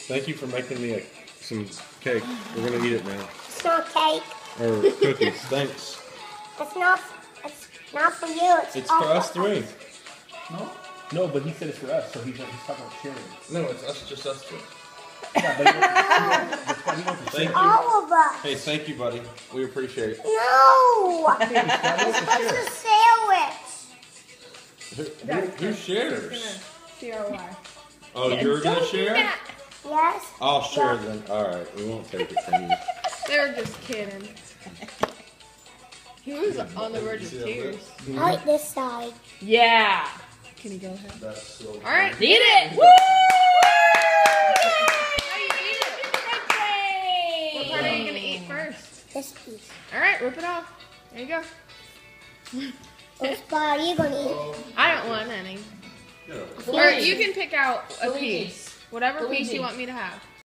Thank you for making me some cake. We're gonna eat it now. It's not cake. Or cookies. Thanks. It's not for you. It's for us three. No? No, but he said it's for us, so he's talking about sharing. No, it's us, just us two. Yeah, but he wants to Thank you. All of us. Hey, thank you, buddy. We appreciate it. No. We're supposed to share it. Who shares? CRY. Oh, you're gonna share? Yes. I'll share then. Alright, we won't take it from you. They're just kidding. He was on the verge of tears. I like this side. Yeah. Can you go ahead? That's so All right, Eat it! Woo! How you eat it? What part are you gonna eat first? This piece. All right, rip it off. There you go. Which part are you gonna eat? I don't want any. Or you can pick out a piece. Whatever piece you want me to have.